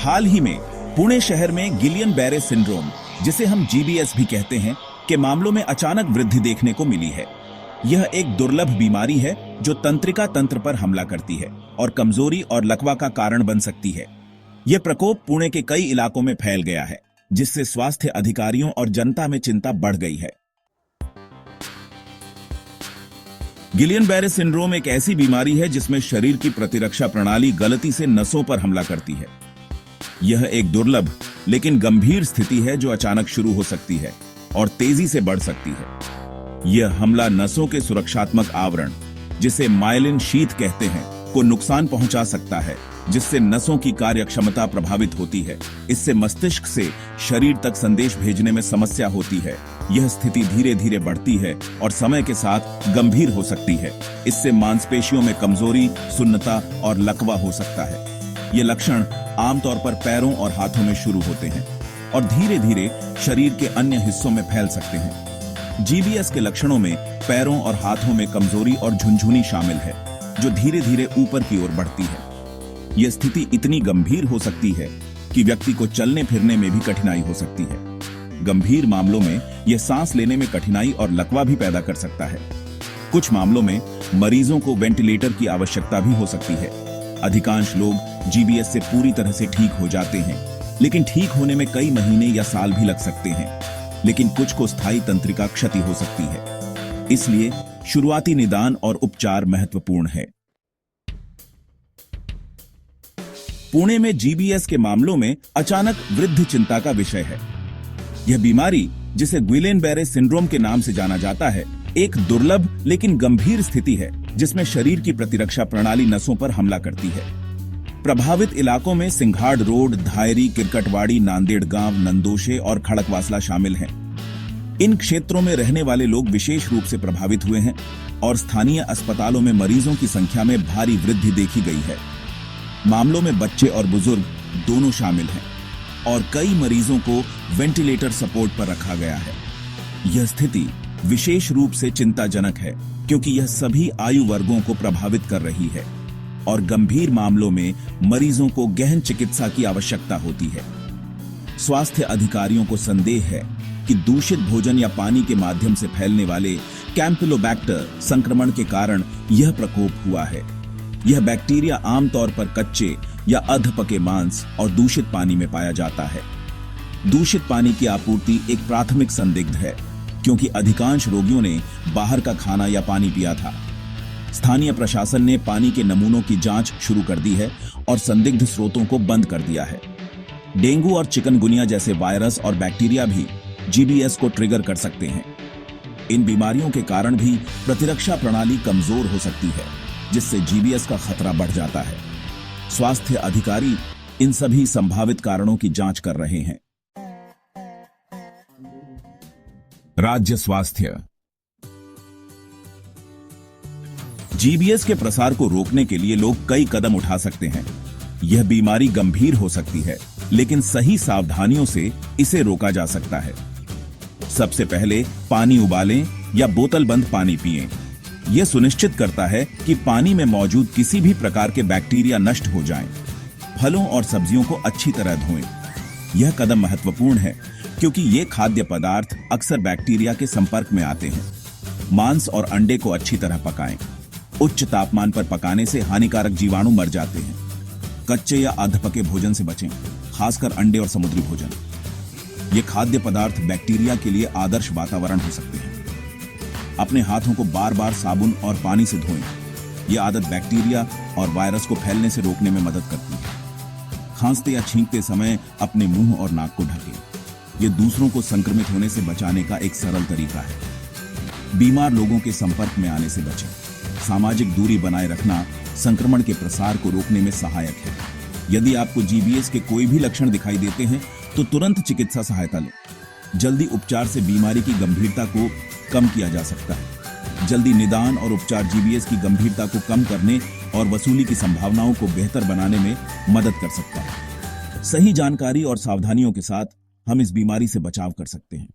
हाल ही में पुणे शहर में गिलियन बैरे सिंड्रोम, जिसे हम जीबीएस भी कहते हैं, के मामलों में अचानक वृद्धि देखने को मिली है। यह एक दुर्लभ बीमारी है जो तंत्रिका तंत्र पर हमला करती है और कमजोरी और लकवा का कारण बन सकती है। यह प्रकोप पुणे के कई इलाकों में फैल गया है, जिससे स्वास्थ्य अधिकारियों और जनता में चिंता बढ़ गई है। गिलियन बैरे सिंड्रोम एक ऐसी बीमारी है जिसमें शरीर की प्रतिरक्षा प्रणाली गलती से नसों पर हमला करती है। यह एक दुर्लभ लेकिन गंभीर स्थिति है जो अचानक शुरू हो सकती है और तेजी से बढ़ सकती है। यह हमला नसों के सुरक्षात्मक आवरण, जिसे माइलिन शीथ कहते हैं, को नुकसान पहुंचा सकता है, जिससे नसों की कार्यक्षमता प्रभावित होती है। इससे मस्तिष्क से शरीर तक संदेश भेजने में समस्या होती है। यह स्थिति धीरे धीरे बढ़ती है और समय के साथ गंभीर हो सकती है। इससे मांसपेशियों में कमजोरी, सुन्नता और लकवा हो सकता है। ये लक्षण आमतौर पर पैरों और हाथों में शुरू होते हैं और धीरे धीरे शरीर के अन्य हिस्सों में फैल सकते हैं। जीबीएस के लक्षणों में पैरों और हाथों में कमजोरी और झुनझुनी शामिल है, जो धीरे धीरे ऊपर की ओर बढ़ती है। यह स्थिति इतनी गंभीर हो सकती है कि व्यक्ति को चलने फिरने में भी कठिनाई हो सकती है। गंभीर मामलों में यह सांस लेने में कठिनाई और लकवा भी पैदा कर सकता है। कुछ मामलों में मरीजों को वेंटिलेटर की आवश्यकता भी हो सकती है। अधिकांश लोग जीबीएस से पूरी तरह से ठीक हो जाते हैं, लेकिन ठीक होने में कई महीने या साल भी लग सकते हैं। लेकिन कुछ को स्थायी तंत्रिका क्षति हो सकती है। इसलिए शुरुआती निदान और उपचार महत्वपूर्ण है। पुणे में जीबीएस के मामलों में अचानक वृद्धि चिंता का विषय है। यह बीमारी, जिसे गिलियन बैरे सिंड्रोम के नाम से जाना जाता है, एक दुर्लभ लेकिन गंभीर स्थिति है जिसमें शरीर की प्रतिरक्षा प्रणाली नसों पर हमला करती है। प्रभावित इलाकों में सिंघाड़ रोड, धायरी, किरकटवाड़ी, नांदेड़ गांव, नंदोशे और खड़कवासला शामिल हैं। इन क्षेत्रों में रहने वाले लोग विशेष रूप से प्रभावित हुए हैं और स्थानीय अस्पतालों में मरीजों की संख्या में भारी वृद्धि देखी गई है। मामलों में बच्चे और बुजुर्ग दोनों शामिल हैं और कई मरीजों को वेंटिलेटर सपोर्ट पर रखा गया है। यह स्थिति विशेष रूप से चिंताजनक है क्योंकि यह सभी आयु वर्गों को प्रभावित कर रही है और गंभीर मामलों में मरीजों को गहन चिकित्सा की आवश्यकता होती है। स्वास्थ्य अधिकारियों को संदेह है कि दूषित भोजन या पानी के माध्यम से फैलने वाले कैंपिलोबैक्टर संक्रमण के कारण यह प्रकोप हुआ है। यह बैक्टीरिया आमतौर पर कच्चे या अध पके मांस और दूषित पानी में पाया जाता है। दूषित पानी की आपूर्ति एक प्राथमिक संदिग्ध है क्योंकि अधिकांश रोगियों ने बाहर का खाना या पानी पिया था। स्थानीय प्रशासन ने पानी के नमूनों की जांच शुरू कर दी है और संदिग्ध स्रोतों को बंद कर दिया है। डेंगू और चिकनगुनिया जैसे वायरस और बैक्टीरिया भी जीबीएस को ट्रिगर कर सकते हैं। इन बीमारियों के कारण भी प्रतिरक्षा प्रणाली कमजोर हो सकती है, जिससे जीबीएस का खतरा बढ़ जाता है। स्वास्थ्य अधिकारी इन सभी संभावित कारणों की जांच कर रहे हैं। राज्य स्वास्थ्य जीबीएस के प्रसार को रोकने के लिए लोग कई कदम उठा सकते हैं। यह बीमारी गंभीर हो सकती है, लेकिन सही सावधानियों से इसे रोका जा सकता है। सबसे पहले पानी उबालें या बोतल बंद पानी पिएं। यह सुनिश्चित करता है कि पानी में मौजूद किसी भी प्रकार के बैक्टीरिया नष्ट हो जाएं। फलों और सब्जियों को अच्छी तरह धोएं। यह कदम महत्वपूर्ण है क्योंकि ये खाद्य पदार्थ अक्सर बैक्टीरिया के संपर्क में आते हैं। मांस और अंडे को अच्छी तरह पकाएं। उच्च तापमान पर पकाने से हानिकारक जीवाणु मर जाते हैं। कच्चे या अधपके भोजन से बचें, खासकर अंडे और समुद्री भोजन। ये खाद्य पदार्थ बैक्टीरिया के लिए आदर्श वातावरण हो सकते हैं। अपने हाथों को बार बार साबुन और पानी से धोएं। यह आदत बैक्टीरिया और वायरस को फैलने से रोकने में मदद करती है। खांसते या छींकते समय अपने मुंह और नाक को ढकें। यह दूसरों को संक्रमित होने से बचाने का एक सरल तरीका है। बीमार लोगों के संपर्क में आने से बचें। सामाजिक दूरी बनाए रखना संक्रमण के प्रसार को रोकने में सहायक है। यदि आपको जीबीएस के कोई भी लक्षण दिखाई देते हैं तो तुरंत चिकित्सा सहायता लें। जल्दी उपचार से बीमारी की गंभीरता को कम किया जा सकता है। जल्दी निदान और उपचार जीबीएस की गंभीरता को कम करने और वसूली की संभावनाओं को बेहतर बनाने में मदद कर सकता है। सही जानकारी और सावधानियों के साथ हम इस बीमारी से बचाव कर सकते हैं।